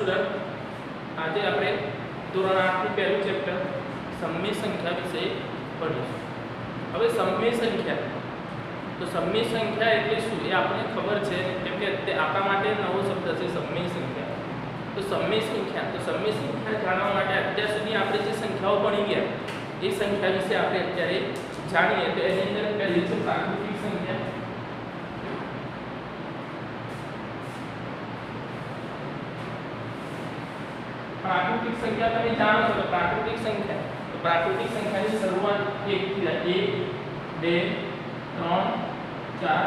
Student આજે આપણે ધોરણ 8 નું પહેલું ચેપ્ટર સમય સંખ્યા વિશે ભણીશું। હવે સમય સંખ્યા તો સમય સંખ્યા એટલે શું એ આપણને ખબર છે કેમ કે તે આપણા માટે નવો શબ્દ છે સમય સંખ્યા। તો સમય સંખ્યા જાણવા માટે અત્યાર સુધી આપણે જે સંખ્યાઓ ભણી ગયા એ સંખ્યા વિશે આપણે અત્યારે જાણીએ। તો એની અંદર પહેલી છે પ્રાકૃતિક સંખ્યા। प्राकृतिक संख्या તમે જાણો છો પ્રાકૃતિક સંખ્યા તો પ્રાકૃતિક સંખ્યાની શરૂઆત 1 થી થાય 1 2 3 4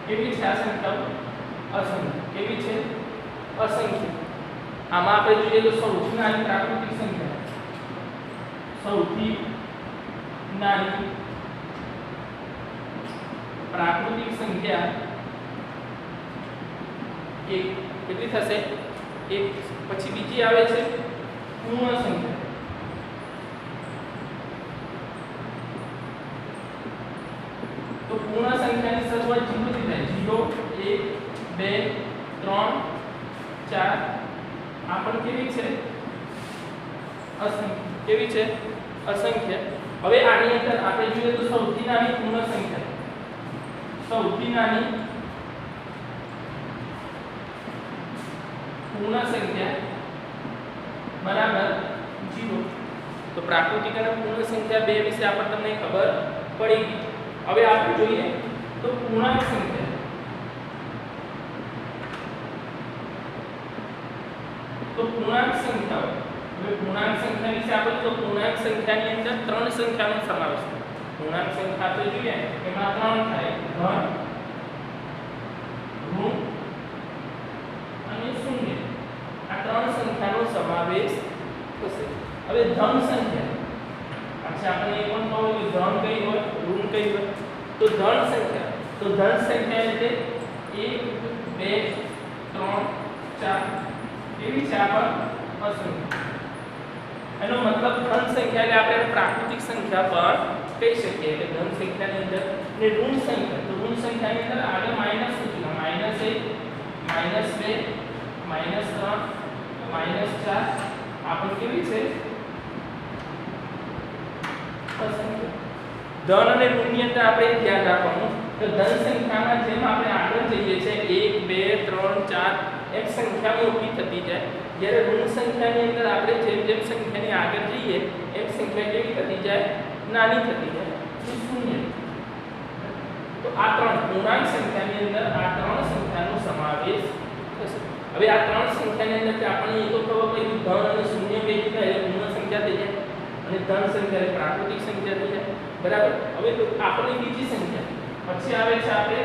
કેવી છે આ સંખ્યાઓ અસંખ્ય કેવી છે અસંખ્ય। આમાં આપણે જોઈએ તો સૌથી નાની પ્રાકૃતિક સંખ્યા સૌથી નાની પ્રાકૃતિક સંખ્યા 1 કેટલી થશે 1 પછી બીજી આવે છે પૂર્ણ સંખ્યા। તો પૂર્ણ સંખ્યાની શરૂઆત 0 થી થાય 0 1 2 3 4 આ પણ કેવી છે અસંખ્ય કેવી છે અસંખ્ય। હવે આની અંદર આપણે જોઈએ તો સૌથી નાની પૂર્ણ સંખ્યા સૌથી નાની पूर्ण संख्या बराबर 0। तो प्राकृतिक અને પૂર્ણ સંખ્યા બે વિશે આપણને તમને ખબર પડી ગઈ। હવે આપણે જોઈએ તો પૂર્ણાંક સંખ્યા તો પૂર્ણાંક સંખ્યાઓ હવે પૂર્ણાંક સંખ્યા વિશે આપણે તો પૂર્ણાંક સંખ્યાની અંદર ત્રણ સંખ્યાનો સમાવેશ થાય। પૂર્ણાંક સંખ્યા તો જોઈએ એમાં ત્રણ થાય ધન ઋણ અને શૂન્ય આ ત્રણ સંખ્યાનો સમાવેશ થશે। હવે ધન સંખ્યા પછી આપણે એ પણ કહો કે ધન કઈ હોય ઋણ કઈ હોય તો ધન સંખ્યા એટલે 1 2 3 4 કેવી છે આ પણ અસંખ્ય। એનો મતલબ ધન સંખ્યા એટલે આપણે પ્રાકૃતિક સંખ્યા પણ કહી શકીએ કે ધન સંખ્યાની અંદર ને ઋણ સંખ્યા તો ઋણ સંખ્યાની અંદર આગળ માઈનસ સૂચના -1 -2 -3 -4 આ પણ કેવી છે અસંખ્ય। ધન અને ઋણની અંદર આપણે ધ્યાન રાખવાનું કે ધન સંખ્યામાં જેમ આપણે આગળ જઈએ છે 1 2 3 4 એક સંખ્યા મોટી થતી જાય જ્યારે ઋણ સંખ્યાની અંદર આપણે જેમ સંખ્યાની આગળ જઈએ એક સંખ્યા કેવી થતી જાય નાની થતી જાય તો શૂન્ય। તો આ ત્રણ પૂર્ણાંક સંખ્યાની અંદર આ ત્રણ સંખ્યાનો સમાવેશ થશે। હવે આ ત્રણ સંખ્યાની અંદર આપણને એ તો ખબર પડી કે ધન અને શૂન્ય ભેગી થાય એટલે પૂર્ણ સંખ્યા થઈ જાય અને ધન સંખ્યા એટલે પ્રાકૃતિક સંખ્યા થઈ જાય બરાબર। હવે તો આપણી બીજી સંખ્યા પછી આવે છે આપણે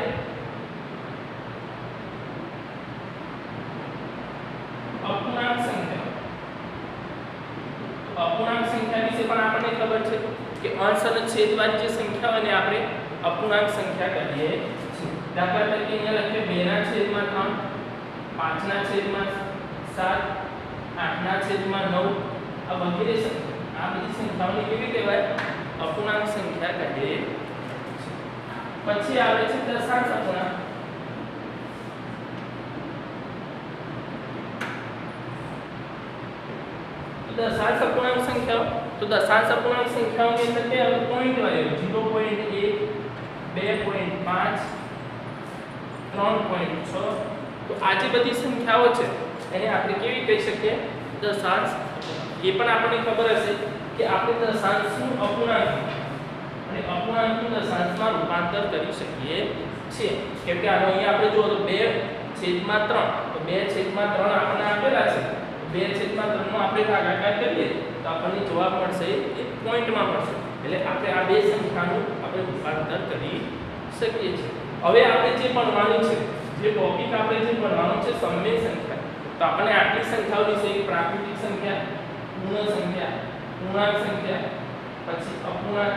અપૂર્ણાંક સંખ્યા। અપૂર્ણાંક સંખ્યા વિશે પણ આપણને ખબર છે કે અંશ અને છેદવાળી જે સંખ્યાઓને આપણે અપૂર્ણાંક સંખ્યા કહીએ છીએ। દાખલા તરીકે અહીંયા લખીએ 2/3 5/7 8/9 આ વગેરે સંખ્યા આ બધી સંખ્યાઓને કેવી કહેવાય અપૂર્ણાંક સંખ્યા કહે છે। પછી આવે છે દશાંશ અપૂર્ણાંક। દશાંશ અપૂર્ણાંક સંખ્યાઓ તો દશાંશ અપૂર્ણાંક સંખ્યાઓની અંદર કે પોઈન્ટ વાળે 0.1 2.5 3.6 તો આ જે બધી સંખ્યાઓ છે એને આપણે કેવી કહી શકીએ દશાંશ અપૂર્ણાંક। એ પણ આપણને ખબર હશે કે આપણે દશાંશનું અપૂર્ણાંક અને અપૂર્ણાંકનું દશાંશમાં રૂપાંતર કરી શકીએ છીએ કેમ કે આનો અહીંયા આપણે જો તો 2/3 તો 2/3 આપણને આપેલા છે 2/3 નો આપણે ભાગાકાર કરીએ તો આપણને જવાબ મળશે એ પોઈન્ટમાં મળશે એટલે આપણે આ બે સંખ્યાનું આપણે રૂપાંતર કરી શકીએ છીએ। હવે આપણે જે ભણવાનું છે જે ટોપિક આપણે જે ભણવાનું છે સમય સંખ્યા તો આપણે આટલી સંખ્યાઓ વિશે પ્રાકૃતિક સંખ્યા પૂર્ણ સંખ્યા પૂર્ણાંક સંખ્યા પછી અપૂર્ણાંક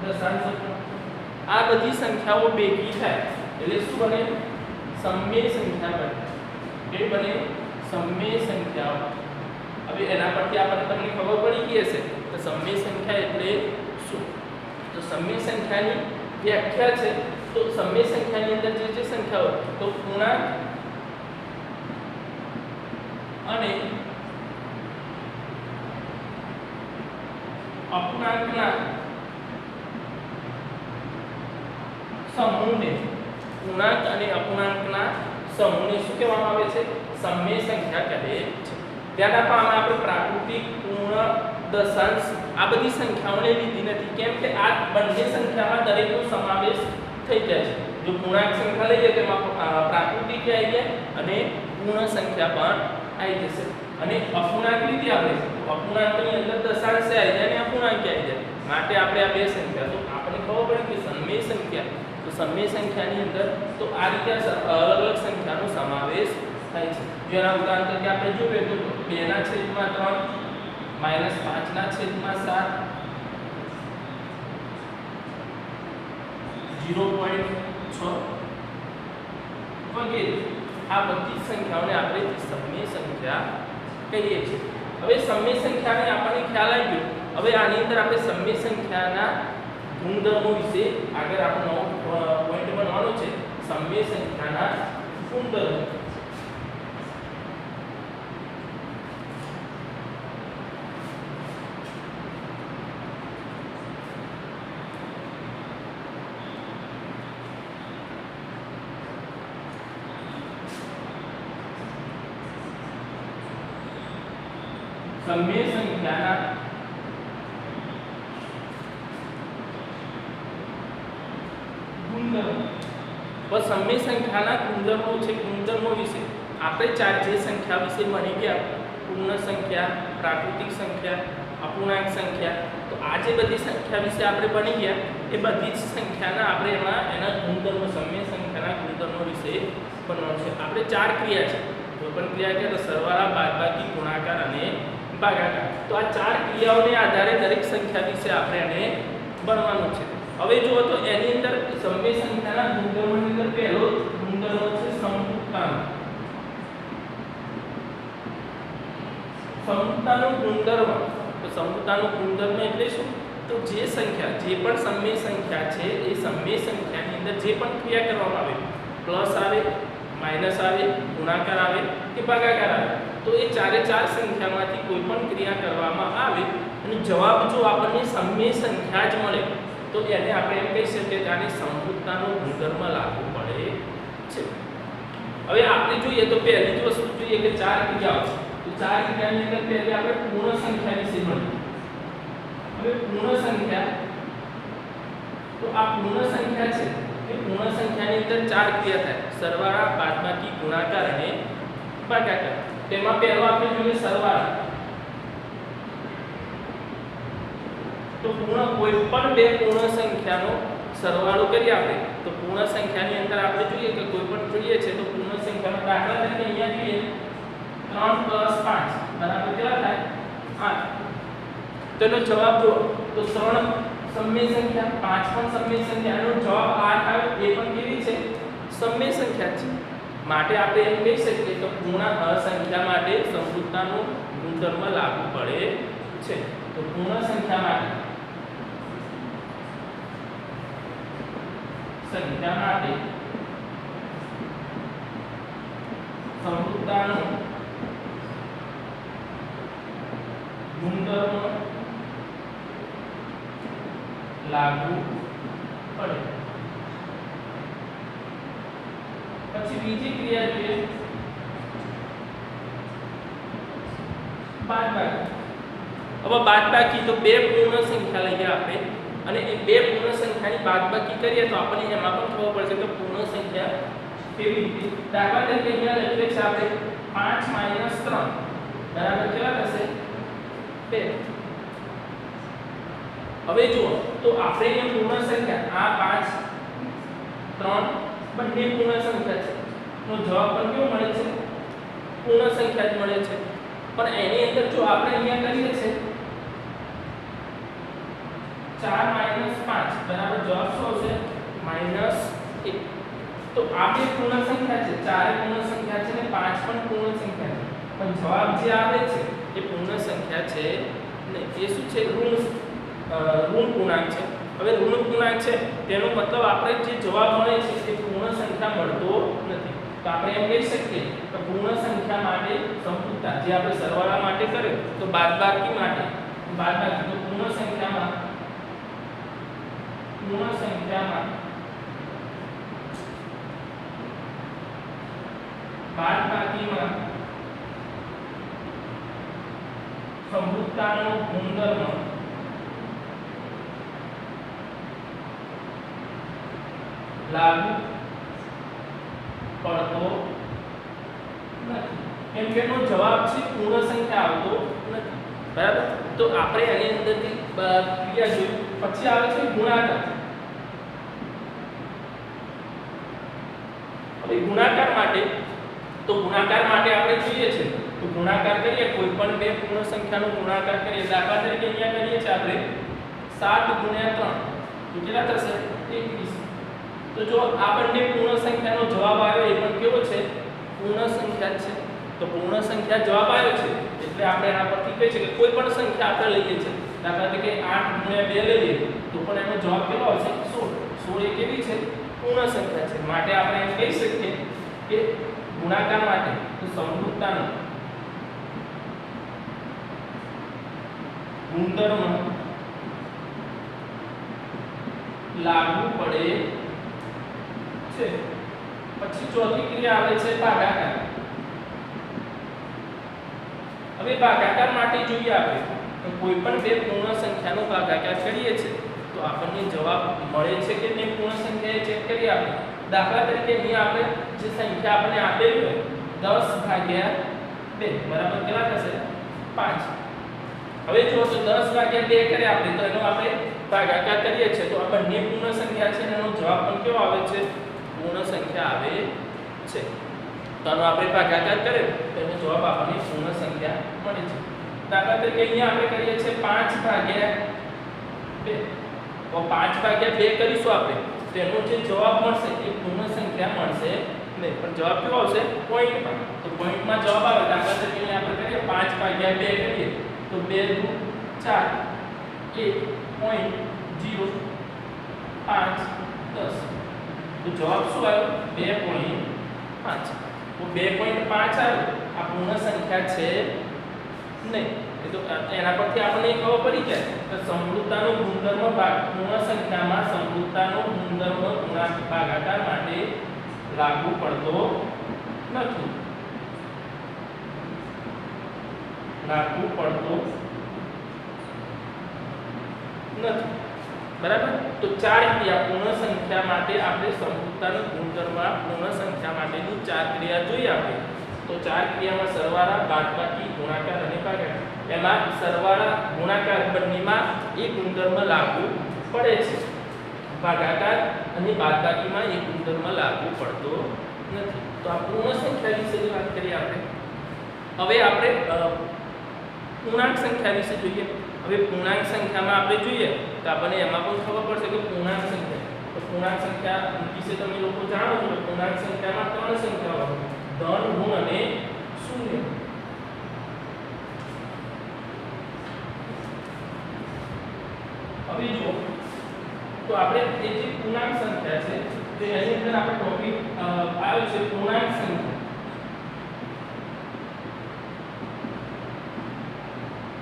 દશાંશ અપૂર્ણાંક આ બધી સંખ્યાઓ ભેગી થાય એટલે શું બને સમય સંખ્યા બને। એ બને સમય સંખ્યાઓ। હવે એના પરથી આપણને તમને ખબર પડી ગઈ હશે તો સમય સંખ્યા એટલે શું તો સમય સંખ્યાની વ્યાખ્યા છે તો સમય સંખ્યાની અંદર જે સંખ્યાઓ તો પૂર્ણાંક અને અપૂર્ણાંકના સમૂહને પૂર્ણાંક અને અપૂર્ણાંકના સમૂહને શું કહેવામાં આવે છે? સમમેય સંખ્યા કહે છે. ધ્યાન આપવામાં આપણે પ્રાકૃતિક, પૂર્ણ, દશાંશ આ બધી સંખ્યાઓને લીધી નથી, કેમ કે આ બંને સંખ્યામાં દરેકનો સમાવેશ થઈ જાય છે. જો પૂર્ણાંક સંખ્યા લઈએ તેમાં પ્રાકૃતિક આવી જાય અને પૂર્ણ સંખ્યા પણ આવી જશે. અને અપૂર્ણાંક લીધી આપણે તો અપૂર્ણાંકની અંદર દશાંશ આવી જાય અને અપૂર્ણાંક આવી જાય. માટે આપણે આ બે સંખ્યા તો આપણને ખબર પડે કે સમમેય સંખ્યા, તો સમમેય સંખ્યાની અંદર તો આ રીતે અલગ અલગ સંખ્યાનો સમાવેશ થાય છે. જેના ઉદાહરણ તરીકે આપણે જોઈએ તો 2/3 -5/7 0.6 વગેરે આ બધી સંખ્યાઓને આપણે સમમેય સંખ્યા કહીએ છીએ. હવે સમમેય સંખ્યાને આપણને ખ્યાલ આવી ગયો. હવે આની અંદર આપણે સમમેય સંખ્યાના ગુણધર્મો વિશે આગળ આપણો પોઈન્ટ બનવાનો છે. સમમેય સંખ્યાના ગુણધર્મો. સમમેય સંખ્યાના ગુણધર્મો. બસ સમમેય સંખ્યાના ગુણધર્મો છે. ગુણધર્મો વિશે આપણે ચાર જે સંખ્યા વિશે ભણી ગયા, પૂર્ણ સંખ્યા, પ્રાકૃતિક સંખ્યા, અપૂર્ણાંક સંખ્યા, તો આ જે બધી સંખ્યા વિશે આપણે ભણી ગયા એ બધી જ સંખ્યાના આપણે એના ગુણધર્મો, સમમેય સંખ્યાના ગુણધર્મો વિશે ભણવાનું છે. આપણે ચાર ક્રિયા છે. કોઈ પણ ક્રિયા કે તો સરવાળા, બાદબાકી, ગુણાકાર અને ભાગાકાર. તો આ ચાર ક્રિયાઓને આધારે દરેક સંખ્યા વિશે આપણે એને ભણવાનું છે. હવે જુઓ તો એની અંદર સમમેય સંખ્યાના ગુણધર્મોની અંદર પહેલો ગુણધર્મ છે સમરૂપતાનો. સમરૂપતાનો ગુણધર્મ. તો સમરૂપતાનો ગુણધર્મ એટલે શું? તો જે સંખ્યા, જે પણ સમમેય સંખ્યા છે એ સમમેય સંખ્યાની અંદર જે પણ ક્રિયા કરવામાં આવે, પ્લસ આવે, માઈનસ આવે, ગુણાકાર આવે કે ભાગાકાર આવે, તો એ ચારે ચાર સંખ્યામાંથી કોઈ પણ ક્રિયા કરવામાં આવે અને જવાબ જો આપણને સમમેય સંખ્યા જ મળે તો એને આપણે એમ કહી શકીએ કે આને સમરૂપતાનો ગુણધર્મ લાગુ પડે છે. હવે આપણે જોઈએ તો પહેલી જ વસ્તુ જોઈએ કે ચાર ક્રિયાઓ. તો ચાર ક્રિયાની અંદર પહેલી આપણે પૂર્ણ સંખ્યા વિશે ભણીએ. હવે પૂર્ણ સંખ્યા, તો આ પૂર્ણ સંખ્યા છે એ પૂર્ણ સંખ્યાની અંદર ચાર ક્રિયા થાય: સરવાળા, બાદબાકી, ગુણાકાર અને ભાગાકાર. તેમાં પહેલો આપણે જોઈએ સરવાળા. તો પૂર્ણ કોઈ પણ બે પૂર્ણ સંખ્યાનો સરવાળો કરીએ આપણે તો પૂર્ણ સંખ્યાની અંદર આપણે જોઈએ કે કોઈ પણ જોઈએ છે તો પૂર્ણ સંખ્યાનો દાખલા તરીકે અહીંયા જોઈએ 3 + 5 બરાબર કેટલા થાય? 8. તો એનો જવાબ જો તો 3 સમમેય સંખ્યા, 5 પણ સમમેય સંખ્યા, એનો જવાબ 8 આવે. એ પણ કેવી છે? સમમેય સંખ્યા છે. માટે આપણે એમ કહી શકીએ કે પૂર્ણ સંખ્યા માટે સમરૂપતાનો ગુણધર્મ લાગુ પડે છે. તો પૂર્ણ સંખ્યા માટે સમરૂપતાનો ગુણધર્મ લાગુ પડે. પછી બીજી ક્રિયા જોઈએ બાદબાકી. હવે બાદબાકી તો બે પૂર્ણ સંખ્યા લઈએ આપણે અને એ બે પૂર્ણ સંખ્યાની બાદબાકી કરીએ તો આપણને એમાં પણ ખબર પડશે કે પૂર્ણ સંખ્યા કેવી રીતે. દાખલા તરીકે અહીંયા લખીએ છીએ આપણે 5 - 3 બરાબર કેટલા થશે? 2. હવે જુઓ તો આપણે અહીંયા પૂર્ણ સંખ્યા આ 5 3 બંને પૂર્ણ સંખ્યા છે તો જવાબ પણ કેવો મળે છે? પૂર્ણ સંખ્યા જ મળે છે. પણ એની અંદર જો આપણે અહીંયા કરીએ છે 4 - 5 બરાબર જવાબ શું આવશે? -1. તો આ બે પૂર્ણ સંખ્યા છે, ચારે પૂર્ણ સંખ્યા છે ને 5 પણ પૂર્ણ સંખ્યા છે, પણ જવાબ જે આવે છે એ પૂર્ણ સંખ્યા છે ને એ શું છે? ઋણ પૂર્ણાંક છે. હવે ઋણ પૂર્ણાંક છે તેનો મતલબ આપણે જે જવાબ મળે છે તે પૂર્ણ સંખ્યા મળતો નથી. તો આપણે એમ કહી શકીએ કે પૂર્ણ સંખ્યા માટે સંપૂર્ણતા જે આપણે સરવાળા માટે કર્યો તો બાદબાકી માટે બાદબાકી તો પૂર્ણ સંખ્યામાં બાદબાકીમાં સંપૂર્ણતાનો ગુણધર્મ લાગુ પડતો નથી કેમ કે એનો જવાબ છે પૂર્ણ સંખ્યા આવતો નથી બરાબર તો આપણે આની અંદરથી ક્રિયા જોઈ પછી આવે છે ગુણાકાર હવે ગુણાકાર માટે આપણે જોઈએ છે તો ગુણાકાર કરીએ કોઈ પણ બે પૂર્ણ સંખ્યાનો ગુણાકાર કરીએ દાખલા તરીકે અહીંયા કરીએ છીએ આપણે 7 ગુણ્યા 3 તો કેટલા થશે 21 તો જો આ બંને પૂર્ણ સંખ્યાનો જવાબ આવ્યો એ પણ કેવો છે પૂર્ણ સંખ્યા છે તો પૂર્ણ સંખ્યા જવાબ આવ્યો છે એટલે આપણે આના પરથી કહી શકીએ કોઈ પણ સંખ્યા આપણે લઈએ છીએ દાખલા તરીકે 8 ગુણ્યા 2 લઈએ તો પણ એનો જવાબ કેટલો આવશે 16 એ કેવી છે પૂર્ણ સંખ્યા છે માટે આપણે એમ કહી શકીએ કે ગુણાકાર માટે તો સમરૂપતાનો ગુણધર્મ લાગુ પડે છે પછી ચોથી ક્રિયા આવે છે ભાગાકાર હવે ભાગાકાર માટે જોઈએ આપણે તો કોઈ પણ બે પૂર્ણ સંખ્યાનો ભાગાકાર કરીએ છીએ તો આપણને જવાબ મળે છે કે નહીં પૂર્ણ સંખ્યા એ ચેક કરીએ આપણે દાખલા તરીકે અહીં આપણે જે સંખ્યા આપણને આપેલી હોય 10 ભાગ્યા 2 બરાબર કેટલા થશે 5 હવે જો તો 10 ભાગ્યા 2 કરીએ આપણે તો એનો આપણે ભાગાકાર કરીએ છીએ તો આ બંને પૂર્ણ સંખ્યા છે એનો જવાબ પણ કેવો આવે છે પૂર્ણ સંખ્યા આવે છે તો આનો આપણે ભાગાકાર કરીએ તો એનો જવાબ આપણને પૂર્ણ સંખ્યા મળે છે દાખલા તરીકે અહીંયા આપણે કરીએ છીએ 5 ભાગ્યા 2 તો 5 ભાગ્યા 2 કરીશું આપણે તો એનો જે જવાબ મળશે એ પૂર્ણ સંખ્યા મળશે નહીં પણ જવાબ કેવો આવશે પોઈન્ટમાં તો પોઈન્ટમાં જવાબ આવે દાખલા તરીકે આપણે કરીએ 5 ભાગ્યા 2 કરીએ તો 2 દુ 4 1.05 10 તો જવાબ શું આવ્યો 2.5 તો 2.5 આવ્યો આ પૂર્ણ સંખ્યા છે નહીં એ તો એના પરથી આપણને ખબર પડી જાય કે સમરૂપતાનો ગુણધર્મ પૂર્ણ સંખ્યામાં સમરૂપતાનો ગુણધર્મ ભાગાકાર માટે લાગુ પડતો નથી બરાબર તો 4 ક્રિયા પૂર્ણ સંખ્યા માટે આપણે સમરૂપતાનો ગુણધર્મ પૂર્ણ સંખ્યા માટેની 4 ક્રિયા જોઈએ આપણે તો 4 ક્રિયામાં સરવાળા બાદબાકી ગુણાકાર અને ભાગાકાર એમાં સરવાળા ગુણાકાર બંનેમાં એ ગુણધર્મ લાગુ પડે છે ભાગાકાર અને બાદબાકીમાં એ ગુણધર્મ લાગુ પડતો નથી તો આ પૂર્ણ સંખ્યા વિશે વાત કરીએ આપણે હવે આપણે પૂર્ણાંક સંખ્યા વિશે જોઈએ હવે પૂર્ણાંક સંખ્યામાં આપણે જોઈએ તો આપણને એમાં પણ ખબર પડશે કે પૂર્ણાંક સંખ્યા વિશે તમે લોકો જાણો છો કે પૂર્ણાંક સંખ્યામાં 3 સંખ્યાઓ ધન ઋણ અને શૂન્ય હવે જો તો આપણે એ જે પૂર્ણાંક સંખ્યા છે તો એની અંદર આપણે ટોપિક આવ્યો છે પૂર્ણાંક સંખ્યા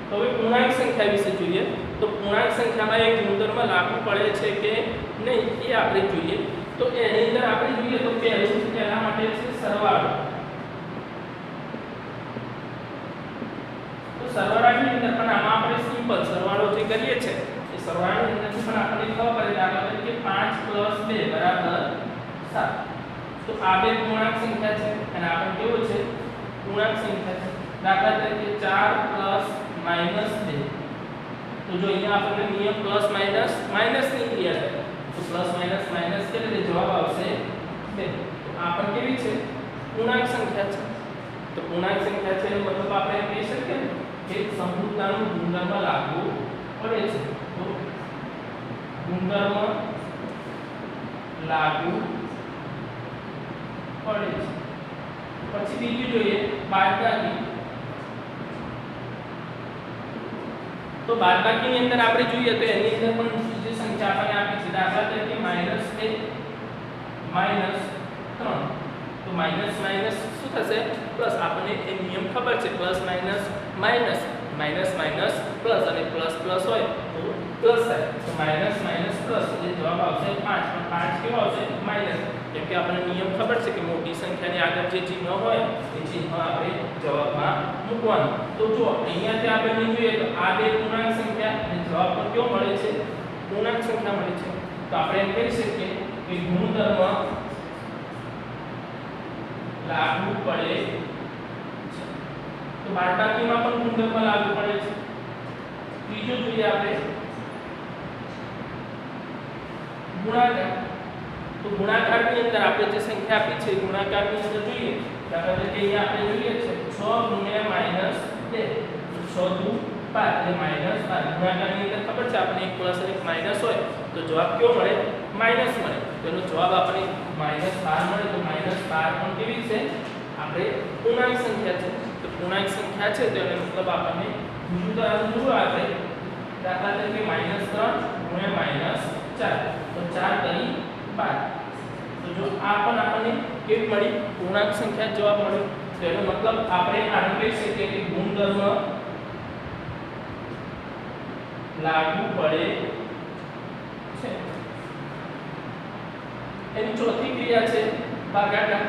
તો હવે પૂર્ણાંક સંખ્યા વિશે જોઈએ તો પૂર્ણાંક સંખ્યામાં એક ગુણધર્મ લાગુ પડે છે કે નહીં એ આપણે જોઈએ તો એની અંદર આપણે જોઈએ તો પહેલું તેના માટે છે સરવાળો તો સરવાળાની અંદર પણ આમાં આપણે સિમ્પલ સરવાળો જે કરીએ છીએ એ સરવાળાની અંદર પણ આપણને ખબર પડે દાખલા તરીકે 5 + 2 = 7 તો આ બે પૂર્ણાંક સંખ્યા છે અને આ પણ કેવો છે પૂર્ણાંક સંખ્યા છે દાખલા તરીકે 4 + -2 તો જો અહીંયા આપણને નિયમ પ્લસ માઈનસ ની ક્રિયા છે તો પ્લસ માઈનસ કે એટલે જવાબ આવશે 2 તો આ પણ કેવી છે પૂર્ણાંક સંખ્યા છે તો પૂર્ણાંક સંખ્યા છે એનો મતલબ આપણે એમ કહી શકીએ કે સમરૂપતાનો ગુણધર્મ લાગુ પડે છે તો ગુણધર્મ લાગુ પડે છે પછી બીજું જોઈએ બાદબાકી તો બાદબાકીની અંદર આપણે જોઈએ તો એની અંદર પણ જે સંખ્યા આપણને આપી છે દાખલા તરીકે -2 -3 તો માઈનસ માઈનસ શું થશે પ્લસ આપણને એ નિયમ ખબર છે plus minus minus minus minus plus અને પ્લસ પ્લસ હોય તો પ્લસ થાય તો માઈનસ માઈનસ પ્લસ એટલે જવાબ આવશે 5 પણ 5 કેવો આવશે માઈનસ કેમ કે આપણને નિયમ ખબર છે કે મોટી સંખ્યાની આગળ જે ચિહ્ન હોય એ ચિહ્ન આપણે જવાબમાં મૂકવાનું તો જો અહીંયાથી આપણે જોઈએ તો આ બે પૂર્ણાંક સંખ્યા અને જવાબ પણ કેવો મળે છે પૂર્ણાંક સંખ્યા મળે છે તો આપણે એમ કહી શકીએ કે ગુણધર્મ લાગુ પડે છે તો બાદબાકીમાં પણ ગુણધર્મ લાગુ પડે છે ત્રીજું જોઈએ આપણે ગુણાકાર તો ગુણાકારની અંદર આપણે જે સંખ્યા આપી છે ગુણાકારની અંદર જોઈએ દાખલા તરીકે અહીંયા આપણે જોઈએ છે 6 ગુણ્યા માઈનસ 2 6 દુ 12 એટલે માઈનસ 12 ગુણાકારની અંદર ખબર છે આપણે એક પ્લસ અને એક માઈનસ હોય તો જવાબ કેવો મળે માઈનસ મળે તો એનો જવાબ આપણે માઈનસ 12 મળે તો માઈનસ 12 પણ કેવી છે આપણે પૂર્ણાંક સંખ્યા છે તો પૂર્ણાંક સંખ્યા છે તો એનો મતલબ આપણને બીજું ઉદાહરણ જુઓ આપણે દાખલા તરીકે માઈનસ 3 ગુણ્યા માઈનસ 4 તો 4 તરી 12 તો જો આ પણ આપણને કેવી મળી પૂર્ણાંક સંખ્યા જવાબ મળ્યો તો એનો મતલબ આપણે આને કહી શકીએ કે ગુણધર્મ લાગુ પડે છે એની ચોથી ક્રિયા છે ભાગાકાર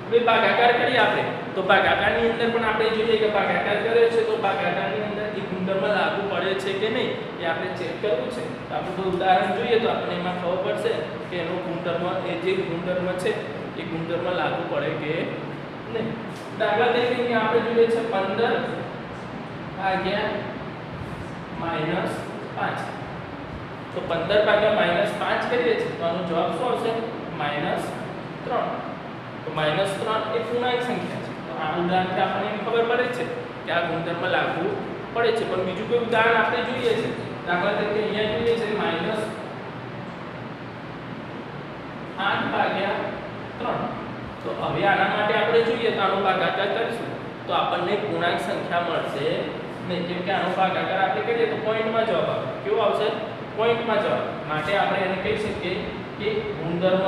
હવે ભાગાકાર કરીએ આપણે તો ભાગાકારની અંદર પણ આપણે જોઈએ કે ભાગાકાર કરે છે તો ભાગાકારની અંદર એ ગુણધર્મ લાગુ પડે છે કે નહીં એ આપણે ચેક કરવું છે તો આપણે કોઈ ઉદાહરણ જોઈએ તો આપણને એમાં ખબર પડશે કે એનો ગુણધર્મ એ જે ગુણધર્મ છે એ ગુણધર્મ લાગુ પડે કે નહીં દાખલા તરીકે આપણે જોઈએ છે 15 ભાગ્યા માઈનસ 5 તો 15 ભાગ્યા માઈનસ 5 કરીએ છીએ તો આનો જવાબ શું આવશે માઈનસ 3 તો માઈનસ 3 એ પૂર્ણાંક સંખ્યા છે તો આ ઉદાહરણથી આપણને ખબર પડે છે કે આ ગુણધર્મ લાગુ પડે છે પણ બીજું કોઈ ઉદાહરણ આપણે જોઈએ છે દાખલા તરીકે અહીંયા જોઈએ છે માઈનસ 8 ભાગ્યા 3 તો હવે આના માટે આપણે જોઈએ તો આનો ભાગાકાર કરીશું તો આપણને પૂર્ણાંક સંખ્યા મળશે નહીં જેમ કે આનો ભાગાકાર આપણે કરીએ તો પોઈન્ટમાં જવાબ આવે કેવો આવશે પોઈન્ટમાં જવાબ માટે આપણે એને કહી શકીએ કે ગુણધર્મ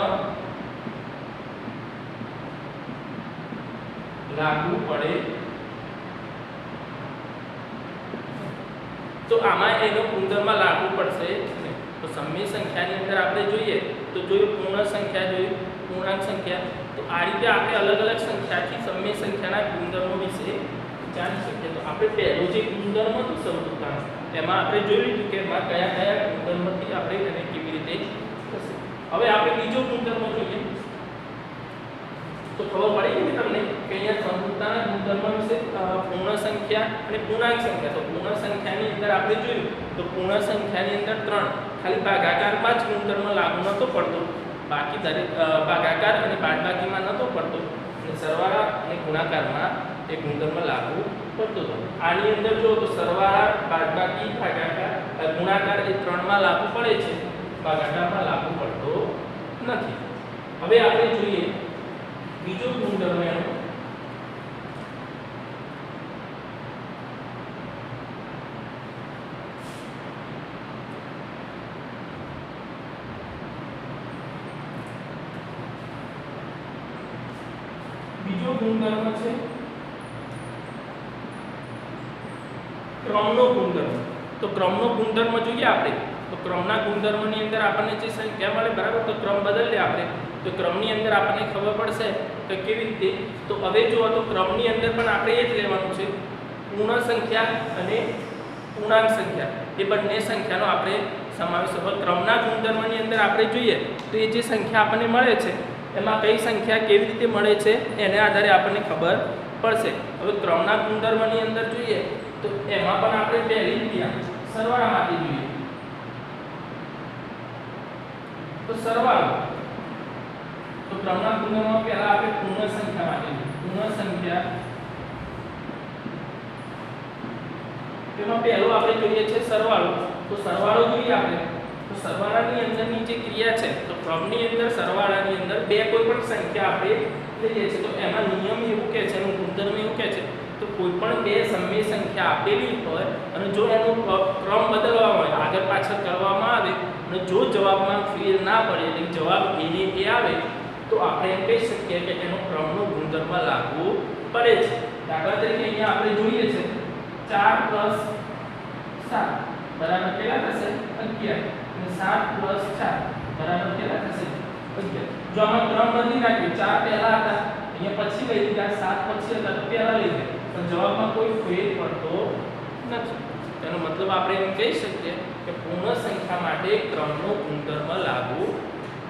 લાગુ પડે તો આમાં એનો ગુણધર્મ લાગુ પડશે નહીં તો સમય સંખ્યાની અંદર આપણે જોઈએ તો જોયું પૂર્ણ સંખ્યા જોયું પૂર્ણાંક સંખ્યા તો આ રીતે આપણે અલગ અલગ સંખ્યાથી સમય સંખ્યાના ગુણધર્મો વિશે જાણી શકીએ તો આપણે પહેલું જે ગુણધર્મ હતું સૌપ્રથમ એમાં આપણે જોયું લીધું કે એમાં કયા કયા ગુણધર્મથી આપણે એને કેવી રીતે થશે હવે આપણે બીજો ગુણધર્મ જોઈએ તો ખબર પડી કે તમને કે અહીંયા સમરૂપતાના ગુણધર્મ વિશે પૂર્ણ સંખ્યા અને પૂર્ણાંક સંખ્યા તો પૂર્ણ સંખ્યાની અંદર આપણે જોયું તો પૂર્ણ સંખ્યાની અંદર 3 ખાલી ભાગાકારમાં જ ગુણધર્મ લાગુ નતો પડતો બાકી દરેક ભાગાકાર અને બાદબાકીમાં નતો પડતો અને સરવાળા અને ગુણાકારમાં એ ગુણધર્મ લાગુ પડતો હતો આની અંદર જો તો સરવાળા બાદબાકી ભાગાકાર ગુણાકાર એ 3 માં લાગુ પડે છે ભાગાકારમાં લાગુ પડતો નથી હવે આપણે જોઈએ બીજો ગુણધર્મ એનો બીજો ગુણધર્મ છે ક્રમનો ગુણધર્મ તો ક્રમનો ગુણધર્મ જોઈએ આપણે તો ક્રમના ગુણધર્મની અંદર આપણને જે સંખ્યા મળે બરાબર તો ક્રમ બદલીએ આપણે તો ક્રમની અંદર આપણને ખબર પડશે કે કેવી રીતે તો હવે જો તો ક્રમની અંદર પણ આપણે એ જ લેવાનું છે પૂર્ણ સંખ્યા અને પૂર્ણાંક સંખ્યા એ બંને સંખ્યાનો આપણે સમાવેશ હોય ક્રમના ગુણધર્મની અંદર આપણે જોઈએ તો એ જે સંખ્યા આપણને મળે છે એમાં કઈ સંખ્યા કેવી રીતે મળે છે એના આધારે આપણને ખબર પડશે હવે ક્રમના ગુણધર્મની અંદર જોઈએ તો એમાં પણ આપણે પહેલી ક્રિયા સરવાળામાંથી જોઈએ તો સરવાળો તો ક્રમના ગુણધર્મમાં પહેલા આપણે પૂર્ણ સંખ્યા માટે પૂર્ણ સંખ્યા તેમાં પહેલો આપણે જોઈએ છે સરવાળો તો સરવાળો જોઈએ આપણે તો સરવાળાની અંદરની જે ક્રિયા છે તો ક્રમની અંદર સરવાળાની અંદર બે કોઈ પણ સંખ્યા આપણે લઈએ છીએ તો એમાં નિયમ એવું કહે છે એનું ગુણધર્મ એવું કહે છે તો કોઈ પણ બે સમય સંખ્યા આપેલી હોય અને જો એનો ક્રમ બદલવામાં હોય, આગળ પાછળ કરવામાં આવે અને જો જવાબમાં ફેર ના પડે એટલે જવાબ એ ને એ આવે તો આપણે એમ કહી શકીએ કે એનો ક્રમનો ગુણધર્મ લાગુ પડે છે. દાખલા તરીકે અહીંયા આપણે જોઈએ છે 4 + 7 બરાબર કેટલા થશે 11 અને 7 + 4 બરાબર કેટલા થશે 11. જો આમાં ક્રમ બદલી નાખ્યો 4 પહેલા હતા અહીંયા પછી લઈ લીધા 7 પછી હતા તો પહેલા લઈ ગયા પણ જવાબમાં કોઈ ફેર પડતો નથી. તેનો મતલબ આપણે એમ કહી શકીએ કે પૂર્ણ સંખ્યા માટે ક્રમનો ગુણધર્મ લાગુ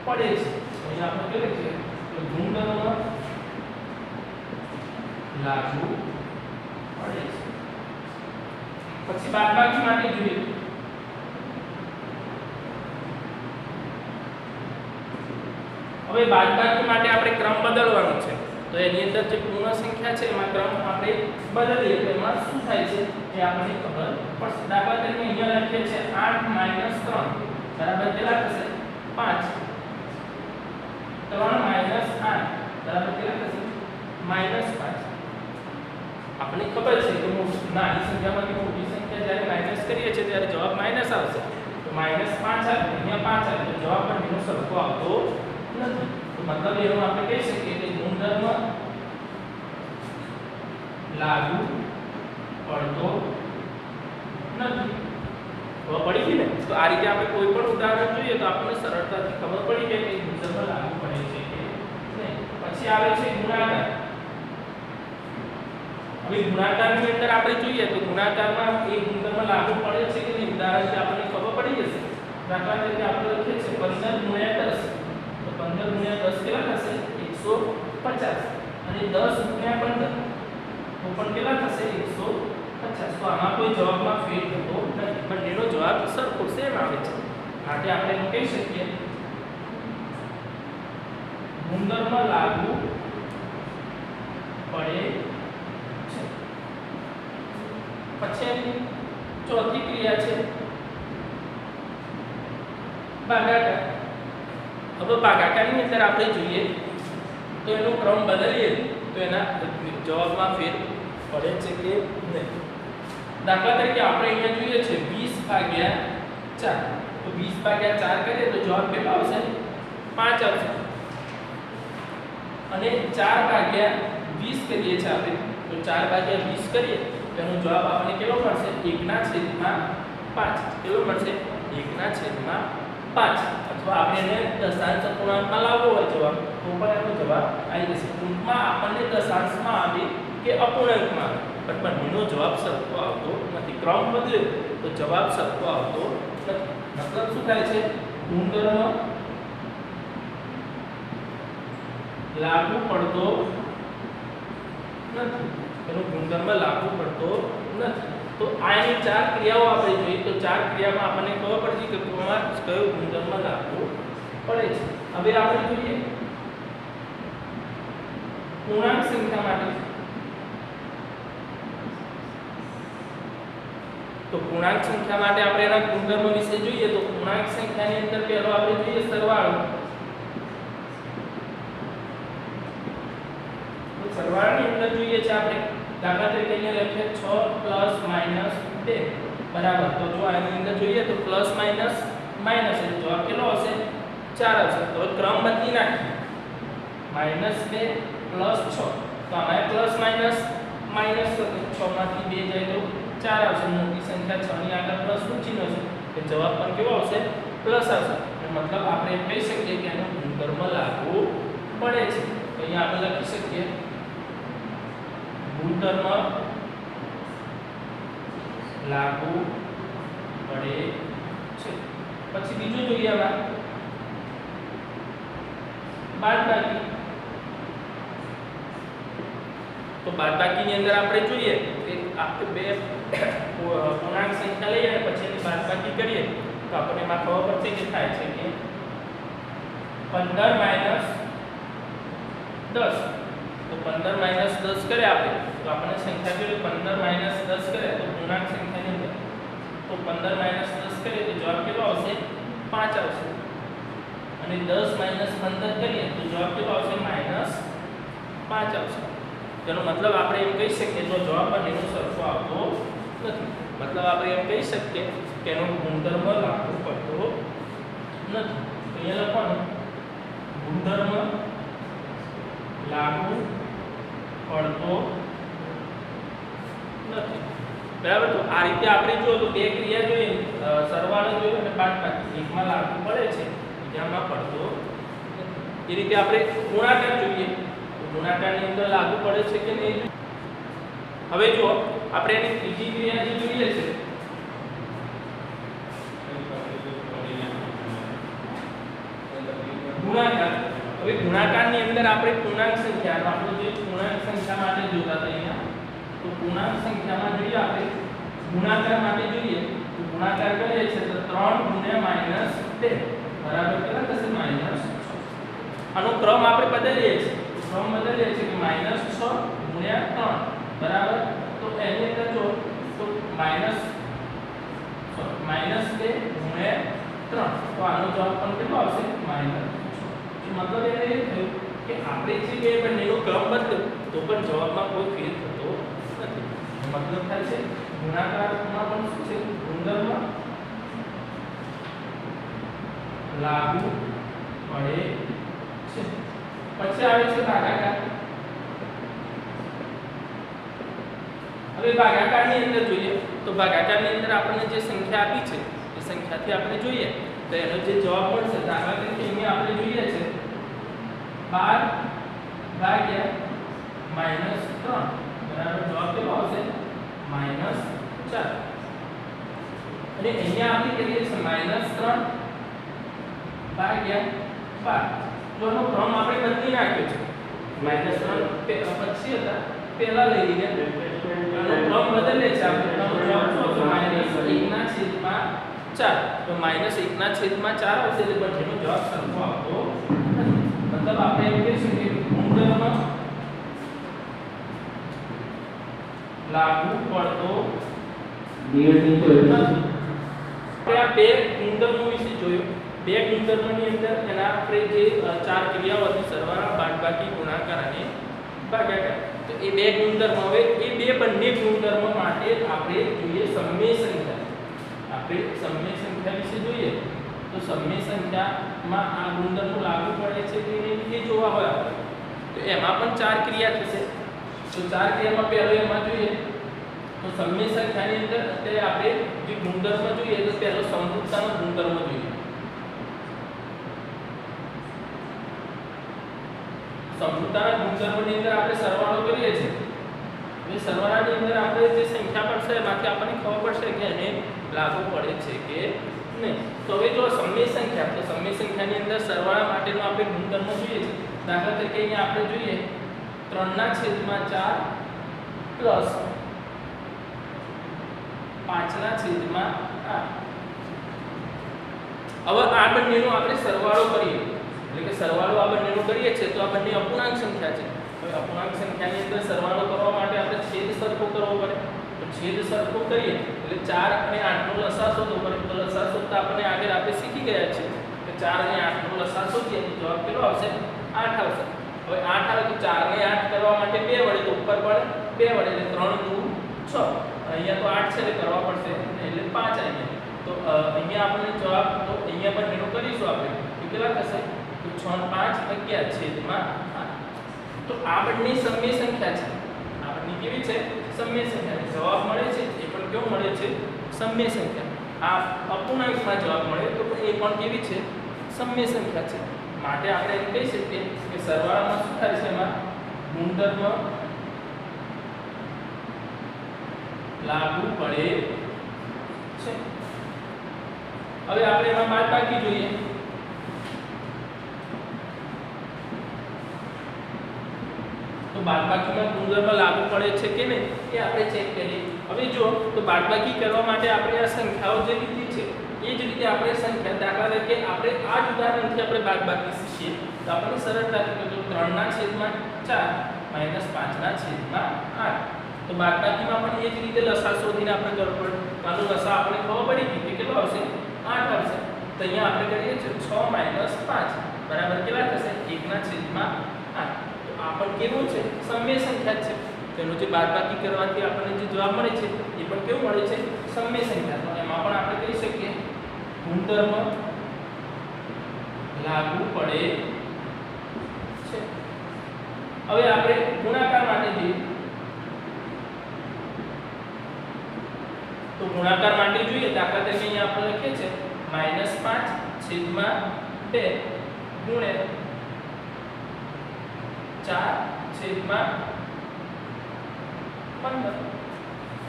પડે છે. અહીંયા આપણે કહે છે કે ગુણધર્મ લાગુ પડે છે. પછી બાદબાકી માટે જોઈએ. હવે બાદબાકી માટે આપણે ક્રમ બદલવાનો છે તો એની અંદર જે પૂર્ણ સંખ્યા છે એમાં ક્રમ આપણે બદલીએ તો એમાં શું થાય છે એ આપણને ખબર પડશે. દાખલા તરીકે અહીંયા લખીએ છે 8 - 3 બરાબર કેટલા થશે 5. 3 - 8 બરાબર કેટલા થશે -5. આપણને ખબર છે કે નાની સંખ્યામાંથી મોટી સંખ્યા જ્યારે માઈનસ કરીએ છીએ ત્યારે જવાબ માઈનસ આવશે. તો -5 આવે અહીંયા 5 આવે તો જવાબ પણ એનો સરખો આવતો નથી. તો મતલબ એનો આપણે કહી શકીએ કે ગુણધર્મ લાગુ પડતો નથી. તો પડી ગઈ ને. તો આ રીતે આપણે કોઈ પણ ઉદાહરણ જોઈએ તો આપણને સરળતાથી ખબર પડી જાય કે ગુણધર્મ લાગુ પડે છે કે નહીં. પછી આવે છે ગુણાકાર. હવે ગુણાકારની અંદર આપણે જોઈએ તો ગુણાકારમાં એ ગુણધર્મ લાગુ પડે છે કે નહીં ઉદાહરણથી આપણને ખબર પડી જશે. દાખલા તરીકે આપણે લખીએ છીએ 15 × 10 તો 15 × 10 કેટલા થશે 150 અને 10 × 15 તો પણ કેટલા થશે 150. તો આમાં કોઈ જવાબમાં ફેર થતો નથી બંનેનો જવાબ સરખો સેમ આવે છે. માટે આપણે એમ કહી શકીએ ગુણધર્મ લાગુ પડે. પછી ચોથી ક્રિયા છે ભાગાકાર. હવે ભાગાકારની અંદર આપણે જોઈએ તો એનો ક્રમ બદલીએ તો એના જવાબમાં ફેર પડે છે કે નહીં. દાખલા તરીકે આપણે અહીંયા જોઈએ છે 20/4 તો 20/4 કરીએ તો જવાબ કેટલો આવશે 5 આવશે. અને 4/20 કરીએ છીએ આપણે તો 4/20 કરીએ તેનો જવાબ આપણને કેટલો મળશે 1/5. કેટલો મળશે 1/5. અથવા આપણે એને દશાંશ અપૂર્ણાંકમાં લાવવો હોય જવાબ તો પણ એનો જવાબ આવી જશે. ટૂંકમાં આપણને દશાંશમાં આવે કે અપૂર્ણાંકમાં આવે પણ બંનેનો જવાબ સરખો આવતો નથી. ક્રમ બદલ્યો તો જવાબ સરખો આવતો નથી. મતલબ શું થાય છે ગુણધર્મ લાગુ પડતો નથી. એનો ગુણધર્મ લાગુ પડતો નથી. તો આની 4 ક્રિયાઓ આપણે જોઈએ તો 4 ક્રિયામાં આપણને ખબર પડશે કે કયો ગુણધર્મ લાગુ પડે છે. હવે આપણે જોઈએ પૂર્ણાંક સંખ્યા માટે. તો પૂર્ણાંક સંખ્યા માટે આપણે એના ગુણધર્મ વિશે જોઈએ તો પૂર્ણાંક સંખ્યાની અંદર પહેલો આપણે જોઈએ સરવાળો. તો સરવાળાની અંદર જોઈએ છે આપણે દાખલા તરીકે અહીંયા લખીએ 6 ± 2 બરાબર. તો જો આની અંદર જોઈએ તો પ્લસ માઈનસ માઈનસ એટલે જવાબ કેટલો આવશે 4 આવશે. તો ક્રમ બદલી નાખીએ -2 + 6 તો આમાં પ્લસ માઈનસ માઈનસ 6 માંથી 2 જાય તો 4 આવશે. મોટી સંખ્યા 6 ની આગળ પ્લસ નું ચિહ્ન છે એટલે જવાબ પણ કેવો આવશે પ્લસ આવશે. મતલબ આપણે એમ કહી શકીએ કે એનો ગુણધર્મ લાગુ પડે છે. તો અહીંયા આપણે લખી શકીએ ગુણધર્મ લાગુ પડે છે. પછી બીજું જોઈએ આમાં બાદબાકી. તો બાદબાકીની અંદર આપણે જોઈએ કે આપણે બે પૂર્ણાંક સંખ્યા લઈએ અને પછી એની બાદબાકી કરીએ તો આપણને એમાં ખબર પડશે કે થાય છે કે 15 - 10 તો 15 - 10 કરે આપણે તો આપણને સંખ્યા જોઈએ 15 - 10 કરે તો પૂર્ણાંક સંખ્યાની અંદર તો 15 - 10 કરીએ તો જવાબ કેટલો આવશે 5 આવશે. અને 10 - 15 કરીએ તો જવાબ કેટલો આવશે -5 આવશે. તેનો મતલબ આપણે એમ કહી શકીએ જો જવાબ બંનેનો સરખો આવતો નથી, મતલબ આપણે એમ કહી શકીએ કે એનો ગુણધર્મ લાગુ પડતો નથી. તો અહીંયા લખવાનું ગુણધર્મ લાગુ પડતો નથી. બરાબર. તો આ રીતે આપણે જો તો બે ક્રિયા જોઈએ, સરવાળો જોયો અને બાદબાકી, એકમાં લાગુ પડે છે બીજામાં પડતો નથી. એ રીતે આપણે ગુણાકાર જોઈએ તો ગુણાકારની અંદર લાગુ પડે છે કે નહીં. હવે જો આપણે એની ત્રીજી ક્રિયા જે જોઈએ છે ગુણાકાર. હવે ગુણાકારની અંદર આપણે પૂર્ણાંક સંખ્યા, આપણો જે પૂર્ણાંક સંખ્યા માટે જોતા હતા અહીંયા, તો પૂર્ણાંક સંખ્યામાં જોઈએ આપણે ગુણાકાર માટે જોઈએ તો ગુણાકાર કરીએ છીએ તો 3 ગુણ્યા -2 બરાબર કેટલા થશે? -6. આનો ક્રમ આપણે બદલીએ છીએ, ક્રમ બદલીએ છીએ કે -6 ગુણ્યા 3 બરાબર. તો એની અંદર જો તો -2 ગુણ્યા 3 તો આનો જવાબ પણ કેટલો આવશે? -6. મતલબ એને એ થયું કે આપણે જે બે બંનેનો ક્રમ બદલ્યો તો પણ જવાબમાં કોઈ ફેર થતો નથી. મતલબ થાય છે ગુણાકારમાં પણ શું છે? ગુણધર્મ લાગુ પડે છે. પછી આવે છે ભાગાકાર. હવે ભાગાકારની અંદર જોઈએ તો ભાગાકારની અંદર આપણને જે સંખ્યા આપી છે એ સંખ્યાથી આપણે જોઈએ તો એનો જે જવાબ મળશે, દાખલા તરીકે અહીંયા આપણે જોઈએ છે 12 ભાગ્યા -3 બરાબર જવાબ કેટલો આવશે? -4. અને અહીંયા આપણે કરીએ છીએ -3 ભાગ્યા 12. તો એનો ક્રમ આપણે બદલી નાખ્યો છે. -3 પછી હતા પહેલા લઈ લીધા, એનો ક્રમ બદલે છે આપણે. એનો જવાબ શું આવશે? -1/4. તો -1/4 આવશે એટલે બંનેનો જવાબ સરખો આવતો નથી. મતલબ આપણે એમ કહીશું કે ગુણધર્મ લાગુ પડતો નથી. આપણે આ બે ગુણધર્મો વિશે જોયું. બે ગુણધર્મની અંદર એના આપણે જે ચાર ક્રિયાઓ હતી સરવાળા, બાદબાકી, ગુણાકાર અને ભાગાકાર. તો એ બે ગુણધર્મ, હવે એ બે બંને ગુણધર્મો માટે આપણે જોઈએ સમય સંખ્યા. આપણે સમય સંખ્યા વિશે જોઈએ તો સમય સંખ્યામાં આ ગુણધર્મો લાગુ પડે છે કે નહીં એ જોવા હોય આપણે તો એમાં પણ ચાર ક્રિયા થશે. તો ચાર ક્રિયામાં પહેલો એમાં જોઈએ તો સમય સંખ્યાની અંદર અત્યારે આપણે જે ગુણધર્મ જોઈએ તો પહેલો સમરૂપતાનો ગુણધર્મ જોઈએ. સમરૂપતાના ગુણધર્મની અંદર આપણે સરવાળો કરીએ છીએ. એ સરવાળાની અંદર આપણે જે સંખ્યા પડશે એમાંથી આપણને ખબર પડશે કે એને લાગુ પડે છે કે નહીં. તો હવે જો સમય સંખ્યા, તો સમય સંખ્યાની અંદર સરવાળા માટેનો આપણે ગુણધર્મ જોઈએ છે. દાખલા તરીકે અહીંયા આપણે જોઈએ 3/4 પ્લસ 5/8. હવે આ બંનેનો આપણે સરવાળો કરીએ એટલે કે સરવાળો આ બંનેનો કરીએ છીએ તો આ બંને અપૂર્ણાંક સંખ્યા છે. હવે અપૂર્ણાંક સંખ્યાની અંદર સરવાળો કરવા માટે આપણે છેદ સરખો કરવો પડે. તો છેદ સરખો કરીએ એટલે 4 અને 8 નો લસા શોધવો પડે. તો લસા શોધતા આપણે આગળ આપણે શીખી ગયા છે કે 4 અને 8 નો લસા શોધીએ તો જવાબ કેટલો આવશે? 8 આવશે. હવે 8 આવે તો 4 ને 8 કરવા માટે 2 વડે તો ઉપર પડે 2 વડે એટલે 3 દુ 6. અહીંયા તો 8 છે એટલે કરવા પડશે એટલે 5 અહીંયા. તો અહીંયા આપણે જવાબ તો અહીંયા પણ એનો કરીશું આપણે તો કેટલા થશે? તો 6 ને 5 11 છેદમાં 8. તો આ બંને સમય સંખ્યા છે. આ બંને કેવી છે? સમય સંખ્યા. જવાબ મળે છે એ પણ કેવો મળે છે? સમય સંખ્યા. આ અપૂર્ણાંકમાં જવાબ મળે તો એ પણ કેવી છે? સમય સંખ્યા છે. માટે આપણે એમ કહી શકીએ કે સરવાળામાં શું થાય છે? એમાં ગુણધર્મ લાગુ પડે છે. હવે આપણે એમાં બાદબાકી જોઈએ. તો બાદબાકીમાં ગુણધર્મ લાગુ પડે છે કે નહીં એ આપણે ચેક કરીએ. હવે જો તો બાદબાકી કરવા માટે આપણે આ સંખ્યાઓ જે લીધી છે એ જ રીતે આપણે સંખ્યા, દાખલા તરીકે આપણે આ જ ઉદાહરણથી આપણે બાદબાકી શીખીએ તો આપણને સરળતાથી તો 3/4 -5/8. તો બાદબાકીમાં પણ એ જ રીતે લસા શોધીને આપણે કરવું પડે. આનો લસા આપણે ખબર પડી ગઈ કે કેટલો આવશે? 8 આવશે. તો અહીંયા આપણે કરીએ છીએ 6 - 5 બરાબર કેટલા થશે? 1/8. તો આ પણ કેવું છે? સમય સંખ્યા છે. એનો જે બાદબાકી કરવાથી આપણને જે જવાબ મળે છે એ પણ કેવું મળે છે? સમય સંખ્યા. તો એમાં પણ આપણે કહી શકીએ ગુણધર્મ લાગુ પડે છે. હવે આપણે ગુણાકાર માટે જોઈએ તો ગુણાકાર માટે જોઈએ દાખલા તરીકે અહીંયા આપણે લખીએ છે -5/2 ગુણ્યા 4/15.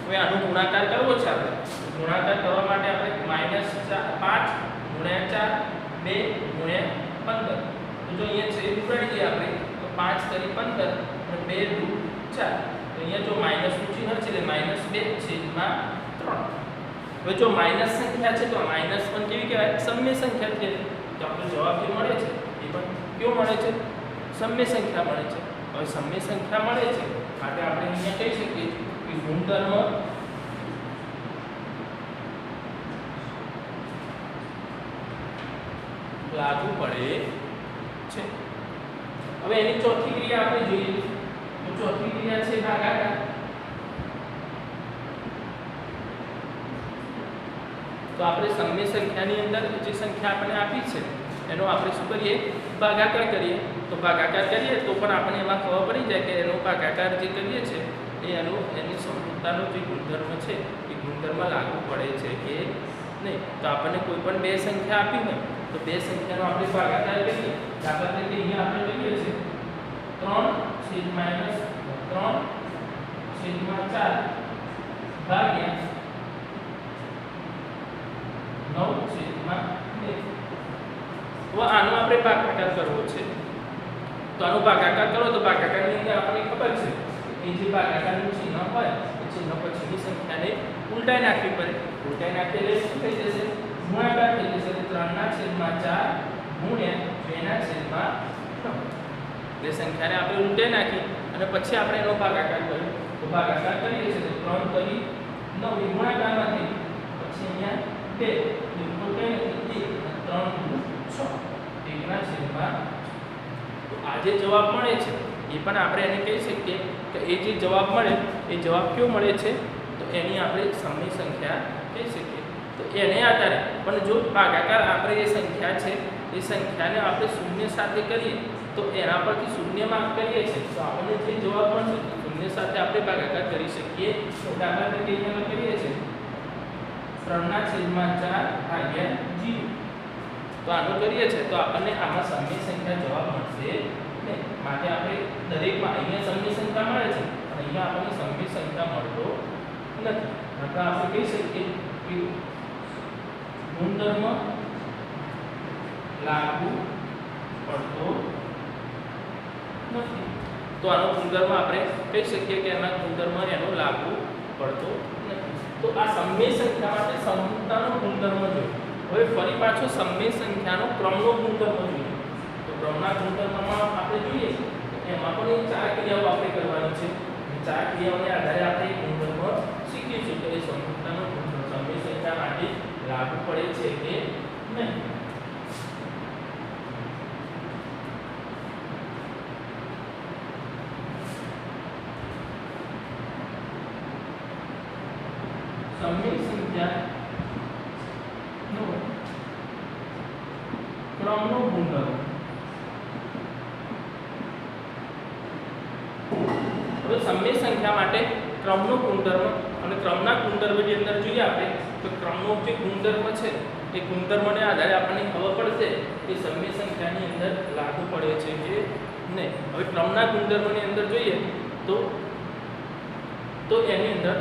હવે આનો ગુણાકાર કરવો છે આપણે. ગુણાકાર કરવા માટે આપણે -5 ગુણ્યા 4 2 ગુણ્યા 15. તો જો અહીંયા છેદ ઉડાડી દઈએ આપણે તો 5 કરી 15 અને 2 દુ 4. તો અહીંયા જો માઈનસ નું ચિહ્ન છે એટલે -2/3. હવે જો માઈનસ સંખ્યા છે તો માઈનસ પણ કેવી કહેવાય? સમય સંખ્યા છે. તો આપણો જવાબ જે મળે છે એ પણ કેવો મળે છે? સમય સંખ્યા મળે છે. હવે સમય સંખ્યા મળે છે માટે આપણે અહીંયા કહી શકીએ કે ગુણધર્મ લાગુ પડે છે. હવે એની ચોથી ક્રિયા આપણે જોઈએ તો ચોથી ક્રિયા છે ભાગાકાર. તો આપણે સમય સંખ્યાની અંદર જે સંખ્યા આપણને આપી છે એનો આપણે શું કરીએ? ભાગાકાર કરીએ. તો ભાગાકાર કરીએ તો પણ આપણને એમાં ખબર પડી જાય કે એનો ભાગાકાર જે કરીએ છે એ એની સમરૂપતાનો જે ગુણધર્મ છે એ ગુણધર્મ લાગુ પડે છે કે નહીં. તો આપણને કોઈ પણ બે સંખ્યા આપી હોય તો બે સંખ્યાનો આપણે ભાગાકાર કરીએ. દાખલા તરીકે અહીંયા આપણે લઈએ છે 3/3/4 ભાગ્યા 9/2. તો આનો આપણે ભાગાકાર કરવો છે. તો આનો ભાગાકાર કરો તો ભાગાકારની અંદર આપણને ખબર છે કે જે ભાગાકારનું ચિહ્ન હોય એ ચિહ્ન પછીની સંખ્યાને ઉલટાઈ નાખવી પડે. ઉલટાઈ નાખીએ એટલે શું થઈ જશે? ગુણાકાર થઈ જશે. 3/4 ગુણ્યા 2/3. એ સંખ્યાને આપણે ઉલટાઈ નાખી અને પછી આપણે એનો ભાગાકાર કર્યો. તો ભાગાકાર કરીએ છીએ તો 3 કરી 9 ગુણાકારમાંથી પછી અહીંયા 2 તો આ જે જવાબ મળે છે એ પણ આપણે એને કહી શકીએ કે એ જે જવાબ મળે એ જવાબ કેવો મળે છે? તો એની આપણે સમય સંખ્યા કહી શકીએ. તો એને આધારે પણ જો ભાગાકાર આપણે એ સંખ્યા છે એ સંખ્યાને આપણે શૂન્ય સાથે કરીએ તો એના પરથી શૂન્ય માર્ક કરીએ છીએ તો આપણને જે જવાબ મળશે શૂન્ય સાથે આપણે ભાગાકાર કરી શકીએ. તો દાખલા તરીકે અહીંયા કરીએ છીએ 3/4 ભાગ્યા 0. તો આનો કરીએ છીએ તો આપણને આમાં સમય સંખ્યા જવાબ મળશે નહીં. માટે આપણે દરેકમાં અહીંયા સમય સંખ્યા મળે છે અને અહીંયા આપણને સમય સંખ્યા મળતો નથી. એટલે આપણે કહી શકીએ કે ગુણધર્મ લાગુ પડતો નથી. તો આનો ગુણધર્મ આપણે કહી શકીએ કે એના ગુણધર્મ એનો લાગુ પડતો નથી. તો આ સમય સંખ્યા માટે સમરૂપતાનો ગુણધર્મ જોઈએ. હવે ફરી પાછો સમય સંખ્યાનો ક્રમનો ગુણધર્મ જોઈએ. તો ક્રમના ગુણધર્મમાં આપણે જોઈએ કે એમાં પણ ચાર ક્રિયાઓ આપણે કરવાની છે. ચાર ક્રિયાઓને આધારે આપણે ગુણધર્મ શીખીશું કે એ સમરૂપતાનો ગુણધર્મ સમય સંખ્યા માટે લાગુ પડે છે કે નહીં. સમય સંખ્યાનો ક્રમનો ગુણધર્મ. હવે સમય સંખ્યા માટે ક્રમનો ગુણધર્મ અને ક્રમના ગુણધર્મની અંદર જોઈએ આપણે તો ક્રમનો જે ગુણધર્મ છે એ ગુણધર્મને આધારે આપણને ખબર પડશે કે સમય સંખ્યાની અંદર લાગુ પડે છે કે નહીં. હવે ક્રમના ગુણધર્મની અંદર જોઈએ તો એની અંદર